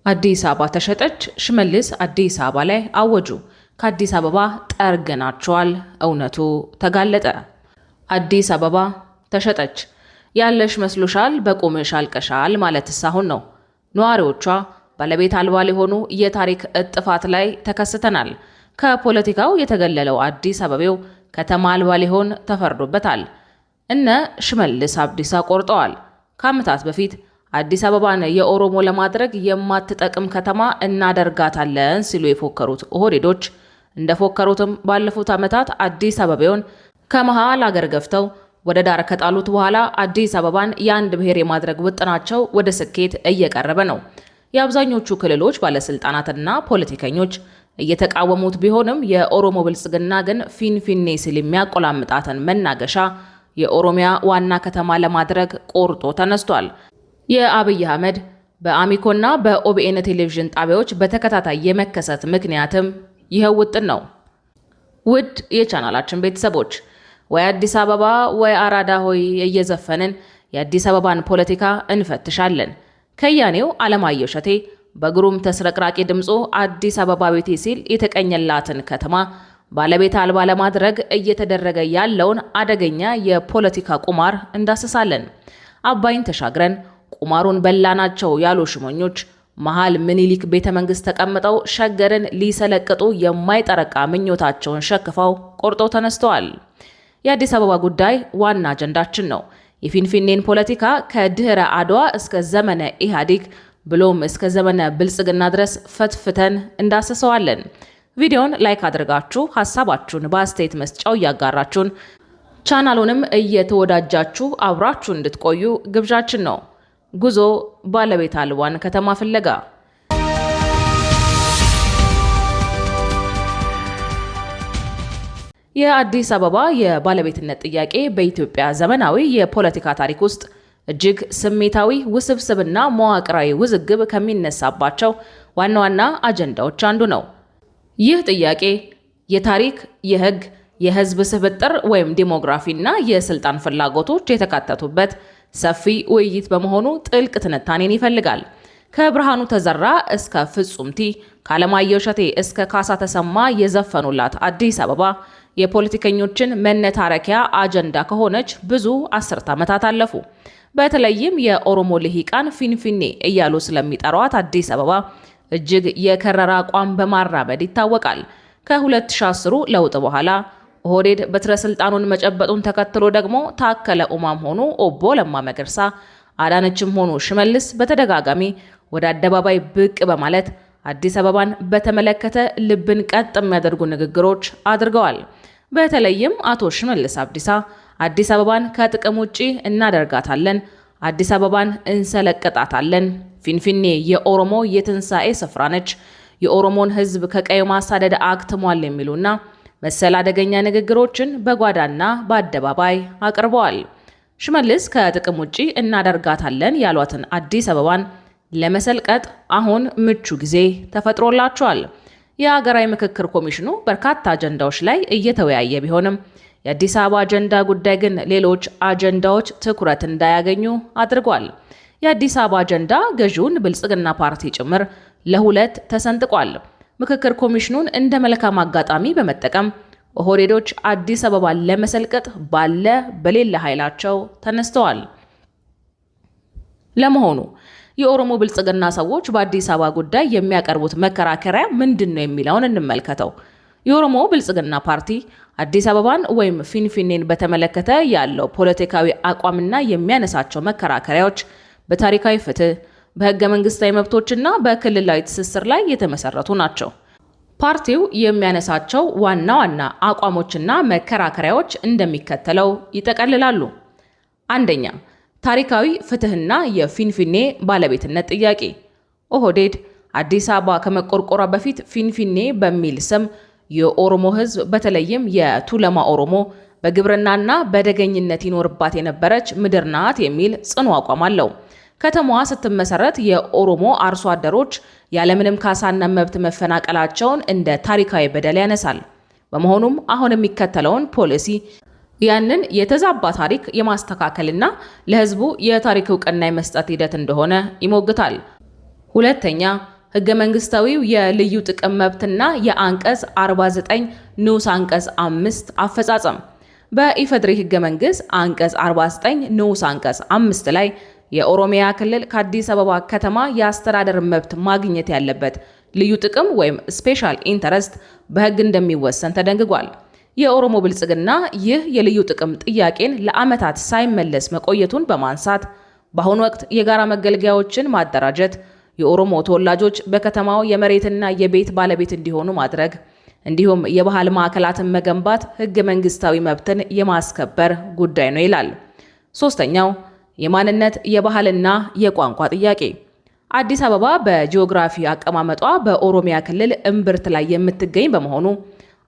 አዲስ አበባ ተሸጠች። ሽመልስ አዲስ አበባ ላይ አወጁ። ከአዲስ አበባ ጠርገናቸዋል። እውነቱ ተጋለጠ። አዲስ አበባ ተሸጠች። ያለሽ መስሎሻል፣ በቁምሽ አልቀሻል ማለትስ አሁን ነው። ነዋሪዎቿ ባለቤት አልባ ሊሆኑ የታሪክ እጥፋት ላይ ተከስተናል። ከፖለቲካው የተገለለው አዲስ አበቤው ከተማ አልባ ሊሆን ተፈርዶበታል። እነ ሽመልስ አብዲሳ ቆርጠዋል። ከዓመታት በፊት አዲስ አበባን የኦሮሞ ለማድረግ የማትጠቅም ከተማ እናደርጋታለን ሲሉ የፎከሩት ኦህዴዶች እንደፎከሩትም ባለፉት ዓመታት አዲስ አበባውን ከመሃል አገር ገፍተው ወደ ዳር ከጣሉት በኋላ አዲስ አበባን የአንድ ብሔር የማድረግ ውጥናቸው ወደ ስኬት እየቀረበ ነው። የአብዛኞቹ ክልሎች ባለስልጣናትና ፖለቲከኞች እየተቃወሙት ቢሆንም የኦሮሞ ብልጽግና ግን ፊንፊኔ ሲል የሚያቆላምጣትን መናገሻ የኦሮሚያ ዋና ከተማ ለማድረግ ቆርጦ ተነስቷል። የአብይ አህመድ በአሚኮና በኦቢኤን ቴሌቪዥን ጣቢያዎች በተከታታይ የመከሰት ምክንያትም ይኸው ውጥን ነው። ውድ የቻናላችን ቤተሰቦች ወይ አዲስ አበባ ወይ አራዳ ሆይ እየዘፈንን የአዲስ አበባን ፖለቲካ እንፈትሻለን። ከያኔው አለማየሁ እሸቴ በግሩም ተስረቅራቂ ድምፁ አዲስ አበባ ቤቴ ሲል የተቀኘላትን ከተማ ባለቤት አልባ ለማድረግ እየተደረገ ያለውን አደገኛ የፖለቲካ ቁማር እንዳስሳለን። አባይን ተሻግረን ቁማሩን በላናቸው ያሉ ሽሞኞች መሃል ምኒልክ ቤተ መንግስት ተቀምጠው ሸገርን ሊሰለቅጡ የማይጠረቃ ምኞታቸውን ሸክፈው ቆርጠው ተነስተዋል። የአዲስ አበባ ጉዳይ ዋና አጀንዳችን ነው። የፊንፊኔን ፖለቲካ ከድህረ አድዋ እስከ ዘመነ ኢህአዴግ ብሎም እስከ ዘመነ ብልጽግና ድረስ ፈትፍተን እንዳስሰዋለን። ቪዲዮን ላይክ አድርጋችሁ ሐሳባችሁን በአስተያየት መስጫው እያጋራችሁን ቻናሉንም እየተወዳጃችሁ አብራችሁ እንድትቆዩ ግብዣችን ነው። ጉዞ ባለቤት አልባን ከተማ ፍለጋ። የአዲስ አበባ የባለቤትነት ጥያቄ በኢትዮጵያ ዘመናዊ የፖለቲካ ታሪክ ውስጥ እጅግ ስሜታዊ፣ ውስብስብና መዋቅራዊ ውዝግብ ከሚነሳባቸው ዋና ዋና አጀንዳዎች አንዱ ነው። ይህ ጥያቄ የታሪክ፣ የሕግ፣ የህዝብ ስብጥር ወይም ዲሞግራፊና የስልጣን ፍላጎቶች የተካተቱበት ሰፊ ውይይት በመሆኑ ጥልቅ ትንታኔን ይፈልጋል። ከብርሃኑ ተዘራ እስከ ፍጹምቲ፣ ከአለማየሁ እሸቴ እስከ ካሳ ተሰማ የዘፈኑላት አዲስ አበባ የፖለቲከኞችን መነታረኪያ አጀንዳ ከሆነች ብዙ አስርት ዓመታት አለፉ። በተለይም የኦሮሞ ልሂቃን ፊንፊኔ እያሉ ስለሚጠሯት አዲስ አበባ እጅግ የከረረ አቋም በማራመድ ይታወቃል። ከ2010 ለውጥ በኋላ ኦህዴድ በትረ ስልጣኑን መጨበጡን ተከትሎ ደግሞ ታከለ ኡማም ሆኑ ኦቦ ለማ መገርሳ፣ አዳነችም ሆኑ ሽመልስ በተደጋጋሚ ወደ አደባባይ ብቅ በማለት አዲስ አበባን በተመለከተ ልብን ቀጥ የሚያደርጉ ንግግሮች አድርገዋል። በተለይም አቶ ሽመልስ አብዲሳ አዲስ አበባን ከጥቅም ውጪ እናደርጋታለን፣ አዲስ አበባን እንሰለቅጣታለን፣ ፊንፊኔ የኦሮሞ የትንሣኤ ስፍራ ነች፣ የኦሮሞን ሕዝብ ከቀዩ ማሳደድ አክትሟል የሚሉና መሰል አደገኛ ንግግሮችን በጓዳና በአደባባይ አቅርበዋል። ሽመልስ ከጥቅም ውጪ እናደርጋታለን ያሏትን አዲስ አበባን ለመሰልቀጥ አሁን ምቹ ጊዜ ተፈጥሮላቸዋል። የሀገራዊ ምክክር ኮሚሽኑ በርካታ አጀንዳዎች ላይ እየተወያየ ቢሆንም የአዲስ አበባ አጀንዳ ጉዳይ ግን ሌሎች አጀንዳዎች ትኩረት እንዳያገኙ አድርጓል። የአዲስ አበባ አጀንዳ ገዢውን ብልጽግና ፓርቲ ጭምር ለሁለት ተሰንጥቋል። ምክክር ኮሚሽኑን እንደ መልካም አጋጣሚ በመጠቀም ኦህዴዶች አዲስ አበባን ለመሰልቀጥ ባለ በሌለ ኃይላቸው ተነስተዋል። ለመሆኑ የኦሮሞ ብልጽግና ሰዎች በአዲስ አበባ ጉዳይ የሚያቀርቡት መከራከሪያ ምንድን ነው የሚለውን እንመልከተው። የኦሮሞ ብልጽግና ፓርቲ አዲስ አበባን ወይም ፊንፊኔን በተመለከተ ያለው ፖለቲካዊ አቋምና የሚያነሳቸው መከራከሪያዎች በታሪካዊ ፍትህ፣ በህገ መንግስታዊ መብቶችና በክልላዊ ትስስር ላይ የተመሰረቱ ናቸው። ፓርቲው የሚያነሳቸው ዋና ዋና አቋሞችና መከራከሪያዎች እንደሚከተለው ይጠቀልላሉ። አንደኛ፣ ታሪካዊ ፍትህና የፊንፊኔ ባለቤትነት ጥያቄ። ኦህዴድ አዲስ አበባ ከመቆርቆሯ በፊት ፊንፊኔ በሚል ስም የኦሮሞ ህዝብ በተለይም የቱለማ ኦሮሞ በግብርናና በደገኝነት ይኖርባት የነበረች ምድር ናት የሚል ጽኑ አቋም አለው። ከተማዋ ስትመሰረት የኦሮሞ አርሶ አደሮች ያለምንም ካሳና መብት መፈናቀላቸውን እንደ ታሪካዊ በደል ያነሳል። በመሆኑም አሁን የሚከተለውን ፖሊሲ ያንን የተዛባ ታሪክ የማስተካከልና ለህዝቡ የታሪክ እውቅና የመስጠት ሂደት እንደሆነ ይሞግታል። ሁለተኛ፣ ህገ መንግስታዊው የልዩ ጥቅም መብትና የአንቀጽ 49 ንዑስ አንቀጽ 5 አፈጻጸም በኢፌዴሪ ህገ መንግስት አንቀጽ 49 ንዑስ አንቀጽ 5 ላይ የኦሮሚያ ክልል ከአዲስ አበባ ከተማ የአስተዳደር መብት ማግኘት ያለበት ልዩ ጥቅም ወይም ስፔሻል ኢንተረስት በህግ እንደሚወሰን ተደንግጓል። የኦሮሞ ብልጽግና ይህ የልዩ ጥቅም ጥያቄን ለዓመታት ሳይመለስ መቆየቱን በማንሳት በአሁኑ ወቅት የጋራ መገልገያዎችን ማደራጀት፣ የኦሮሞ ተወላጆች በከተማው የመሬትና የቤት ባለቤት እንዲሆኑ ማድረግ እንዲሁም የባህል ማዕከላትን መገንባት ህገ መንግስታዊ መብትን የማስከበር ጉዳይ ነው ይላል። ሶስተኛው የማንነት የባህልና የቋንቋ ጥያቄ። አዲስ አበባ በጂኦግራፊ አቀማመጧ በኦሮሚያ ክልል እምብርት ላይ የምትገኝ በመሆኑ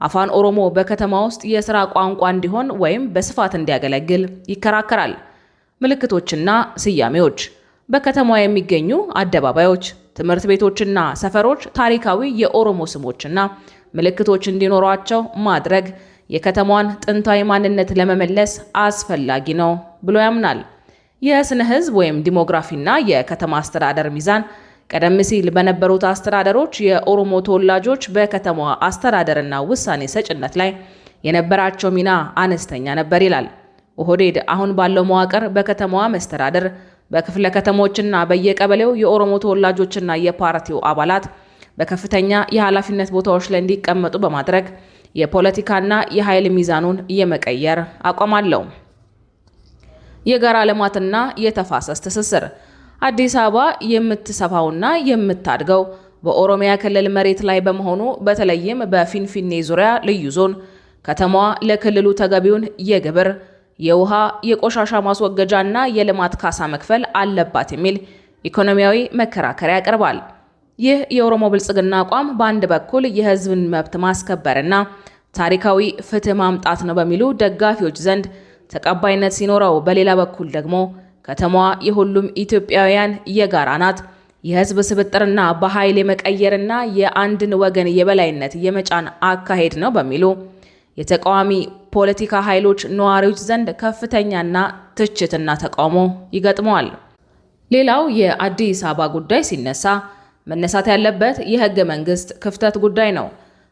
አፋን ኦሮሞ በከተማ ውስጥ የሥራ ቋንቋ እንዲሆን ወይም በስፋት እንዲያገለግል ይከራከራል። ምልክቶችና ስያሜዎች። በከተማዋ የሚገኙ አደባባዮች፣ ትምህርት ቤቶችና ሰፈሮች ታሪካዊ የኦሮሞ ስሞችና ምልክቶች እንዲኖሯቸው ማድረግ የከተማዋን ጥንታዊ ማንነት ለመመለስ አስፈላጊ ነው ብሎ ያምናል። የስነ ህዝብ ወይም ዲሞግራፊና የከተማ አስተዳደር ሚዛን። ቀደም ሲል በነበሩት አስተዳደሮች የኦሮሞ ተወላጆች በከተማዋ አስተዳደርና ውሳኔ ሰጭነት ላይ የነበራቸው ሚና አነስተኛ ነበር ይላል። ኦህዴድ አሁን ባለው መዋቅር በከተማዋ መስተዳደር፣ በክፍለ ከተሞችና በየቀበሌው የኦሮሞ ተወላጆችና የፓርቲው አባላት በከፍተኛ የኃላፊነት ቦታዎች ላይ እንዲቀመጡ በማድረግ የፖለቲካና የኃይል ሚዛኑን የመቀየር አቋም አለው። የጋራ ልማትና የተፋሰስ ትስስር። አዲስ አበባ የምትሰፋውና የምታድገው በኦሮሚያ ክልል መሬት ላይ በመሆኑ በተለይም በፊንፊኔ ዙሪያ ልዩ ዞን ከተማዋ ለክልሉ ተገቢውን የግብር፣ የውሃ፣ የቆሻሻ ማስወገጃና የልማት ካሳ መክፈል አለባት የሚል ኢኮኖሚያዊ መከራከሪያ ያቀርባል። ይህ የኦሮሞ ብልጽግና አቋም በአንድ በኩል የህዝብን መብት ማስከበርና ታሪካዊ ፍትህ ማምጣት ነው በሚሉ ደጋፊዎች ዘንድ ተቀባይነት ሲኖረው፣ በሌላ በኩል ደግሞ ከተማዋ የሁሉም ኢትዮጵያውያን የጋራ ናት፣ የህዝብ ስብጥርና በኃይል የመቀየርና የአንድን ወገን የበላይነት የመጫን አካሄድ ነው በሚሉ የተቃዋሚ ፖለቲካ ኃይሎች ነዋሪዎች ዘንድ ከፍተኛና ትችትና ተቃውሞ ይገጥመዋል። ሌላው የአዲስ አበባ ጉዳይ ሲነሳ መነሳት ያለበት የህገ መንግስት ክፍተት ጉዳይ ነው።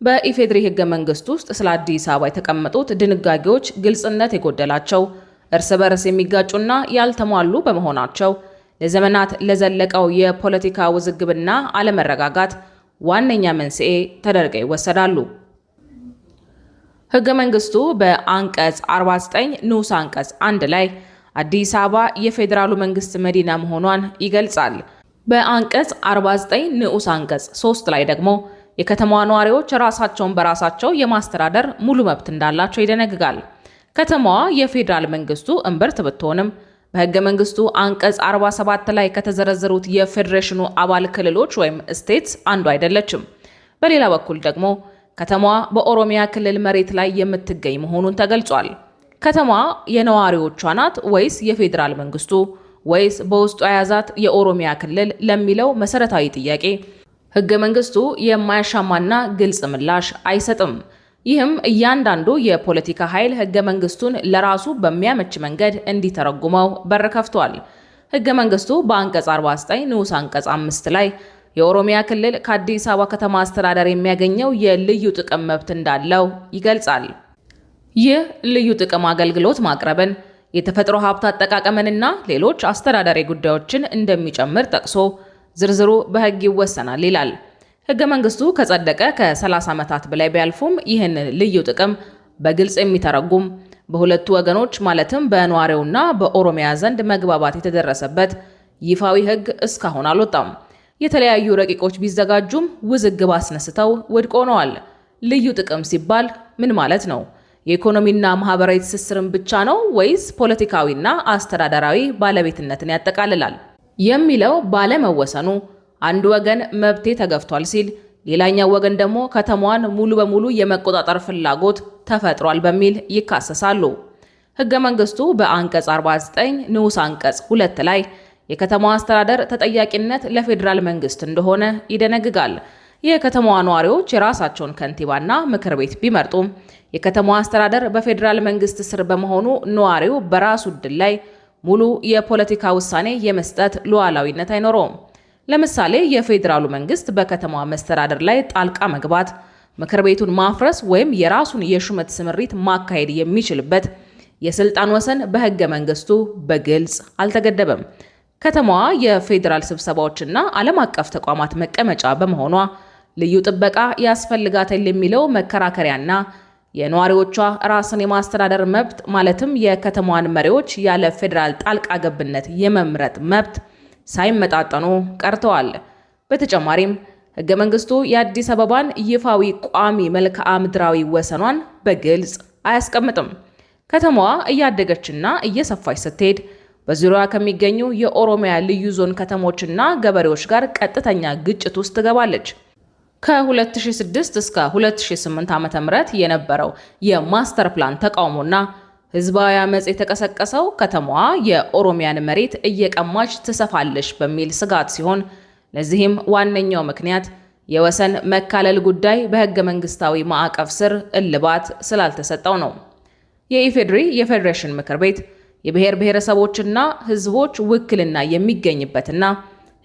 በኢፌዴሪ ህገ መንግስት ውስጥ ስለ አዲስ አበባ የተቀመጡት ድንጋጌዎች ግልጽነት የጎደላቸው፣ እርስ በርስ የሚጋጩና ያልተሟሉ በመሆናቸው ለዘመናት ለዘለቀው የፖለቲካ ውዝግብና አለመረጋጋት ዋነኛ መንስኤ ተደርገው ይወሰዳሉ። ህገ መንግስቱ በአንቀጽ 49 ንዑስ አንቀጽ 1 ላይ አዲስ አበባ የፌዴራሉ መንግስት መዲና መሆኗን ይገልጻል። በአንቀጽ 49 ንዑስ አንቀጽ 3 ላይ ደግሞ የከተማዋ ነዋሪዎች ራሳቸውን በራሳቸው የማስተዳደር ሙሉ መብት እንዳላቸው ይደነግጋል። ከተማዋ የፌዴራል መንግስቱ እምብርት ብትሆንም በህገ መንግስቱ አንቀጽ 47 ላይ ከተዘረዘሩት የፌዴሬሽኑ አባል ክልሎች ወይም ስቴትስ አንዱ አይደለችም። በሌላ በኩል ደግሞ ከተማዋ በኦሮሚያ ክልል መሬት ላይ የምትገኝ መሆኑን ተገልጿል። ከተማዋ የነዋሪዎቿ ናት ወይስ የፌዴራል መንግስቱ ወይስ በውስጡ የያዛት የኦሮሚያ ክልል ለሚለው መሰረታዊ ጥያቄ ህገ መንግስቱ የማያሻማና ግልጽ ምላሽ አይሰጥም። ይህም እያንዳንዱ የፖለቲካ ኃይል ህገ መንግስቱን ለራሱ በሚያመች መንገድ እንዲተረጉመው በር ከፍቷል። ህገ መንግስቱ በአንቀጽ 49 ንዑስ አንቀጽ 5 ላይ የኦሮሚያ ክልል ከአዲስ አበባ ከተማ አስተዳደር የሚያገኘው የልዩ ጥቅም መብት እንዳለው ይገልጻል። ይህ ልዩ ጥቅም አገልግሎት ማቅረብን፣ የተፈጥሮ ሀብት አጠቃቀምንና ሌሎች አስተዳዳሪ ጉዳዮችን እንደሚጨምር ጠቅሶ ዝርዝሩ በህግ ይወሰናል ይላል። ህገ መንግስቱ ከጸደቀ ከ30 ዓመታት በላይ ቢያልፉም ይህን ልዩ ጥቅም በግልጽ የሚተረጉም በሁለቱ ወገኖች ማለትም በነዋሪውና በኦሮሚያ ዘንድ መግባባት የተደረሰበት ይፋዊ ህግ እስካሁን አልወጣም። የተለያዩ ረቂቆች ቢዘጋጁም ውዝግብ አስነስተው ውድቅ ሆነዋል። ልዩ ጥቅም ሲባል ምን ማለት ነው? የኢኮኖሚና ማህበራዊ ትስስርን ብቻ ነው ወይስ ፖለቲካዊና አስተዳደራዊ ባለቤትነትን ያጠቃልላል የሚለው ባለመወሰኑ አንድ ወገን መብቴ ተገፍቷል ሲል፣ ሌላኛው ወገን ደግሞ ከተማዋን ሙሉ በሙሉ የመቆጣጠር ፍላጎት ተፈጥሯል በሚል ይካሰሳሉ። ህገ መንግስቱ በአንቀጽ 49 ንዑስ አንቀጽ 2 ላይ የከተማዋ አስተዳደር ተጠያቂነት ለፌዴራል መንግስት እንደሆነ ይደነግጋል። የከተማዋ ነዋሪዎች የራሳቸውን ከንቲባና ምክር ቤት ቢመርጡም የከተማዋ አስተዳደር በፌዴራል መንግስት ስር በመሆኑ ነዋሪው በራሱ ዕድል ላይ ሙሉ የፖለቲካ ውሳኔ የመስጠት ሉዓላዊነት አይኖረውም። ለምሳሌ የፌዴራሉ መንግስት በከተማዋ መስተዳደር ላይ ጣልቃ መግባት፣ ምክር ቤቱን ማፍረስ ወይም የራሱን የሹመት ስምሪት ማካሄድ የሚችልበት የስልጣን ወሰን በህገ መንግስቱ በግልጽ አልተገደበም። ከተማዋ የፌዴራል ስብሰባዎችና ዓለም አቀፍ ተቋማት መቀመጫ በመሆኗ ልዩ ጥበቃ ያስፈልጋታል የሚለው መከራከሪያና የነዋሪዎቿ ራስን የማስተዳደር መብት ማለትም የከተማዋን መሪዎች ያለ ፌዴራል ጣልቃ ገብነት የመምረጥ መብት ሳይመጣጠኑ ቀርተዋል። በተጨማሪም ህገ መንግስቱ የአዲስ አበባን ይፋዊ ቋሚ መልክዓ ምድራዊ ወሰኗን በግልጽ አያስቀምጥም። ከተማዋ እያደገችና እየሰፋች ስትሄድ በዙሪያዋ ከሚገኙ የኦሮሚያ ልዩ ዞን ከተሞችና ገበሬዎች ጋር ቀጥተኛ ግጭት ውስጥ ትገባለች። ከ2006 እስከ 2008 ዓ.ም የነበረው የማስተር ፕላን ተቃውሞና ህዝባዊ አመጽ የተቀሰቀሰው ከተማዋ የኦሮሚያን መሬት እየቀማች ትሰፋለች በሚል ስጋት ሲሆን ለዚህም ዋነኛው ምክንያት የወሰን መካለል ጉዳይ በህገ መንግስታዊ ማዕቀፍ ስር እልባት ስላልተሰጠው ነው። የኢፌዴሪ የፌዴሬሽን ምክር ቤት የብሔር ብሔረሰቦችና ህዝቦች ውክልና የሚገኝበትና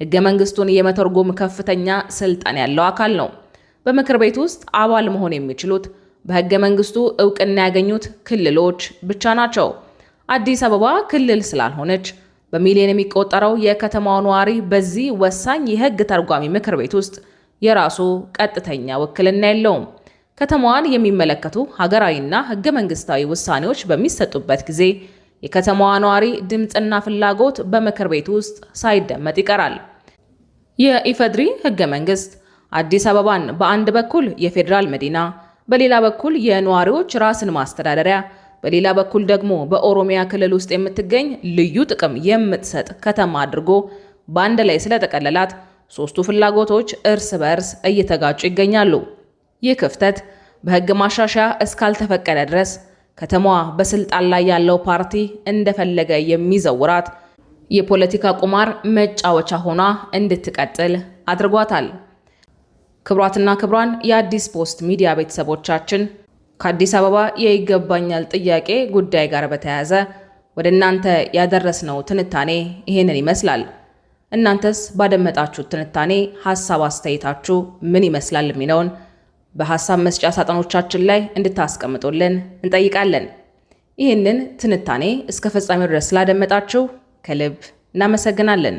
ህገ መንግስቱን የመተርጎም ከፍተኛ ስልጣን ያለው አካል ነው። በምክር ቤት ውስጥ አባል መሆን የሚችሉት በህገ መንግስቱ እውቅና ያገኙት ክልሎች ብቻ ናቸው። አዲስ አበባ ክልል ስላልሆነች በሚሊዮን የሚቆጠረው የከተማዋ ነዋሪ በዚህ ወሳኝ የህግ ተርጓሚ ምክር ቤት ውስጥ የራሱ ቀጥተኛ ውክልና የለውም። ከተማዋን የሚመለከቱ ሀገራዊና ህገ መንግስታዊ ውሳኔዎች በሚሰጡበት ጊዜ የከተማዋ ነዋሪ ድምፅና ፍላጎት በምክር ቤት ውስጥ ሳይደመጥ ይቀራል። የኢፌዴሪ ህገ መንግስት አዲስ አበባን በአንድ በኩል የፌዴራል መዲና፣ በሌላ በኩል የነዋሪዎች ራስን ማስተዳደሪያ፣ በሌላ በኩል ደግሞ በኦሮሚያ ክልል ውስጥ የምትገኝ ልዩ ጥቅም የምትሰጥ ከተማ አድርጎ በአንድ ላይ ስለጠቀለላት ሶስቱ ፍላጎቶች እርስ በርስ እየተጋጩ ይገኛሉ። ይህ ክፍተት በህግ ማሻሻያ እስካልተፈቀደ ድረስ ከተማዋ በስልጣን ላይ ያለው ፓርቲ እንደፈለገ የሚዘውራት የፖለቲካ ቁማር መጫወቻ ሆና እንድትቀጥል አድርጓታል። ክቡራትና ክቡራን የአዲስ ፖስት ሚዲያ ቤተሰቦቻችን ከአዲስ አበባ የይገባኛል ጥያቄ ጉዳይ ጋር በተያያዘ ወደ እናንተ ያደረስነው ትንታኔ ይሄንን ይመስላል። እናንተስ ባደመጣችሁት ትንታኔ ሐሳብ አስተያየታችሁ ምን ይመስላል የሚለውን በሐሳብ መስጫ ሳጥኖቻችን ላይ እንድታስቀምጡልን እንጠይቃለን። ይህንን ትንታኔ እስከ ፍጻሜው ድረስ ስላደመጣችሁ ከልብ እናመሰግናለን።